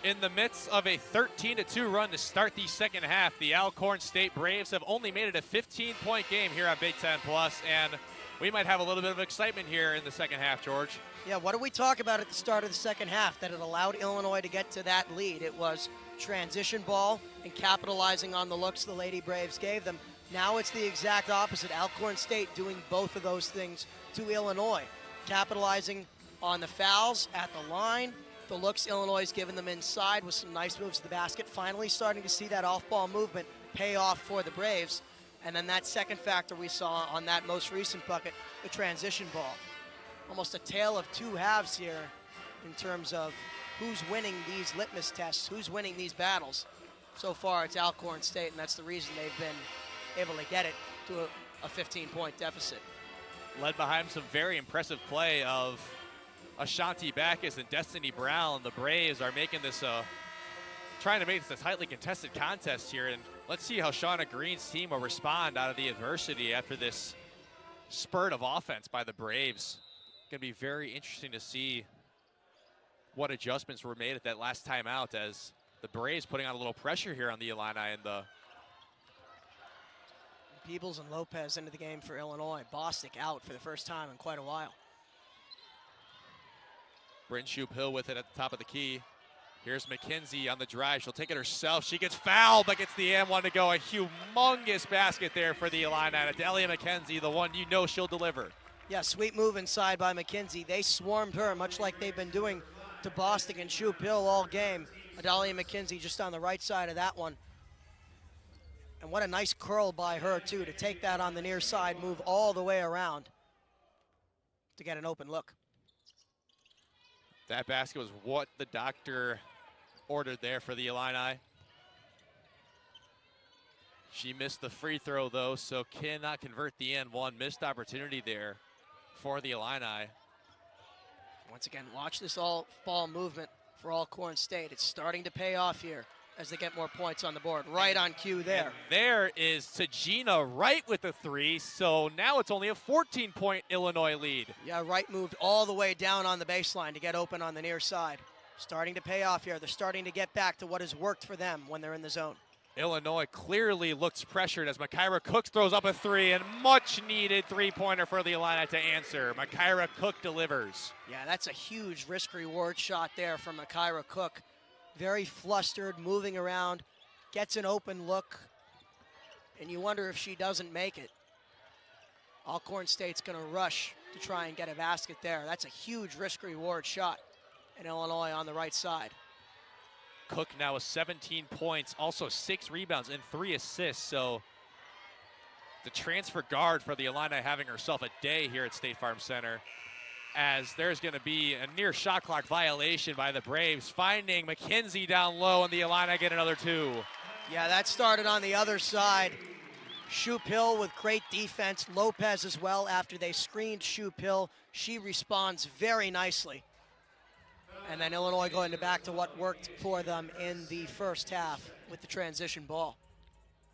In the midst of a 13-2 run to start the second half, the Alcorn State Braves have only made it a 15-point game here on Big Ten Plus, and we might have a little bit of excitement here in the second half, George. Yeah, what did we talk about at the start of the second half? That it allowed Illinois to get to that lead. It was transition ball and capitalizing on the looks the Lady Braves gave them. Now it's the exact opposite. Alcorn State doing both of those things to Illinois. Capitalizing on the fouls at the line, the looks Illinois has given them inside with some nice moves to the basket. Finally starting to see that off-ball movement pay off for the Braves. And then that second factor we saw on that most recent bucket, the transition ball. Almost a tale of two halves here in terms of who's winning these litmus tests, who's winning these battles. So far it's Alcorn State, and that's the reason they've been able to get it to a 15-point deficit. Led behind some very impressive play of Ashanti Backus and Destiny Brown. The Braves are making this trying to make this a tightly contested contest here, and let's see how Shauna Green's team will respond out of the adversity after this spurt of offense by the Braves. Going to be very interesting to see what adjustments were made at that last timeout, as the Braves putting on a little pressure here on the Illini. And the Peebles and Lopez into the game for Illinois. Bostic out for the first time in quite a while. Bryn Shoup-Hill with it at the top of the key. Here's McKenzie on the drive. She'll take it herself. She gets fouled, but gets the and one to go. A humongous basket there for the Illini. Adalia McKenzie, the one you know she'll deliver. Yeah, sweet move inside by McKenzie. They swarmed her, much like they've been doing to Bostic and Shoup-Hill all game. Adalia McKenzie just on the right side of that one. And what a nice curl by her, too, to take that on the near side, move all the way around to get an open look. That basket was what the doctor ordered there for the Illini. She missed the free throw, though, so cannot convert the end one. Missed opportunity there for the Illini. Once again, watch this all ball movement for Alcorn State. It's starting to pay off here as they get more points on the board. Right on cue there. And there is Tajina Wright with the three, so now it's only a 14-point Illinois lead. Yeah, Wright moved all the way down on the baseline to get open on the near side. Starting to pay off here. They're starting to get back to what has worked for them when they're in the zone. Illinois clearly looks pressured as Makaira Cook throws up a three, and much needed three-pointer for the Illini to answer. Makaira Cook delivers. Yeah, that's a huge risk-reward shot there from Makaira Cook. Very flustered, moving around, gets an open look, and you wonder if she doesn't make it. Alcorn State's going to rush to try and get a basket there. That's a huge risk-reward shot in Illinois on the right side. Cook now with 17 points, also 6 rebounds and 3 assists. So the transfer guard for the Illini having herself a day here at State Farm Center, as there's going to be a near shot clock violation by the Braves, finding McKenzie down low, and the Illini get another 2. Yeah, that started on the other side. Shoup-Hill with great defense. Lopez as well after they screened Shoup-Hill. She responds very nicely. And then Illinois going back to what worked for them in the first half with the transition ball.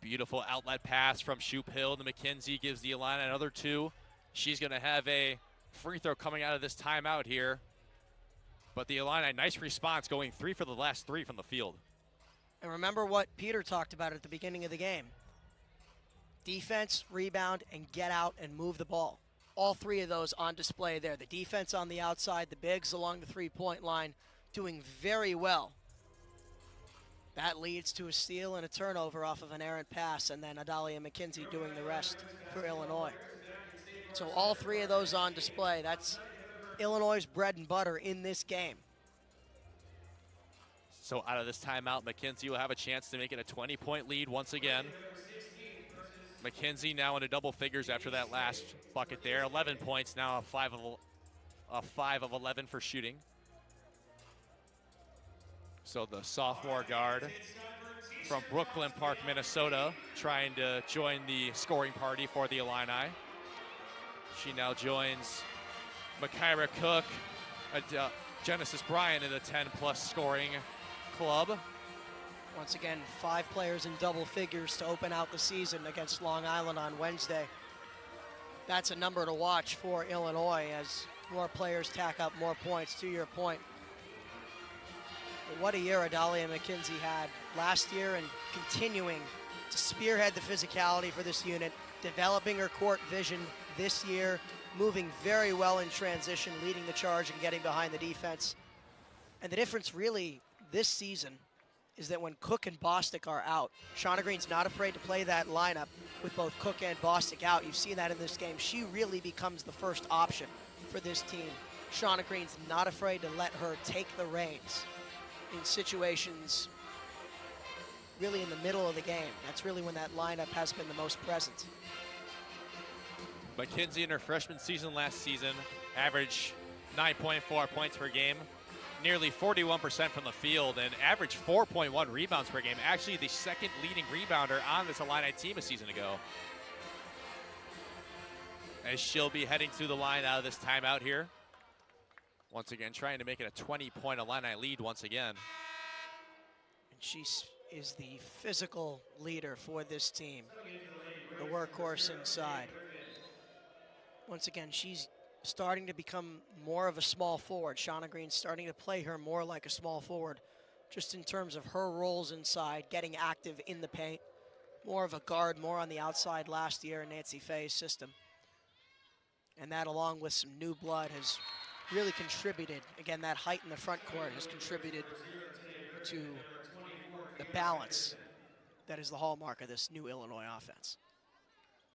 Beautiful outlet pass from Shoup-Hill to McKenzie, gives the Illini another 2. She's going to have a free throw coming out of this timeout here. But the Illini, nice response, going 3 for the last 3 from the field. And remember what Peter talked about at the beginning of the game. Defense, rebound, and get out and move the ball. All 3 of those on display there. The defense on the outside, the bigs along the three-point line, doing very well. That leads to a steal and a turnover off of an errant pass, and then Adalia McKenzie doing the rest for Illinois. So all 3 of those on display. That's Illinois' bread and butter in this game. So out of this timeout, McKenzie will have a chance to make it a 20-point lead once again. McKenzie now into double figures after that last bucket there. 11 points now, a 5 of 11 for shooting. So the sophomore guard from Brooklyn Park, Minnesota, trying to join the scoring party for the Illini. She now joins Makaira Cook, Genesis Bryant in the 10-plus scoring club. Once again, 5 players in double figures to open out the season against Long Island on Wednesday. That's a number to watch for Illinois as more players tack up more points, to your point. But what a year Adalia McKenzie had last year, and continuing to spearhead the physicality for this unit, developing her court vision this year, moving very well in transition, leading the charge and getting behind the defense. And the difference really this season is that when Cook and Bostic are out, Shauna Green's not afraid to play that lineup with both Cook and Bostic out. You've seen that in this game. She really becomes the first option for this team. Shauna Green's not afraid to let her take the reins in situations really in the middle of the game. That's really when that lineup has been the most present. McKenzie in her freshman season last season averaged 9.4 points per game, nearly 41% from the field, and averaged 4.1 rebounds per game. Actually the second leading rebounder on this Illini team a season ago. As she'll be heading through the line out of this timeout here. Once again, trying to make it a 20-point Illini lead once again. And she is the physical leader for this team, the workhorse inside. Once again, she's starting to become more of a small forward. Shauna Green's starting to play her more like a small forward, just in terms of her roles inside, getting active in the paint. More of a guard, more on the outside last year in Nancy Faye's system. And that, along with some new blood, has really contributed. Again, that height in the front court has contributed to the balance that is the hallmark of this new Illinois offense.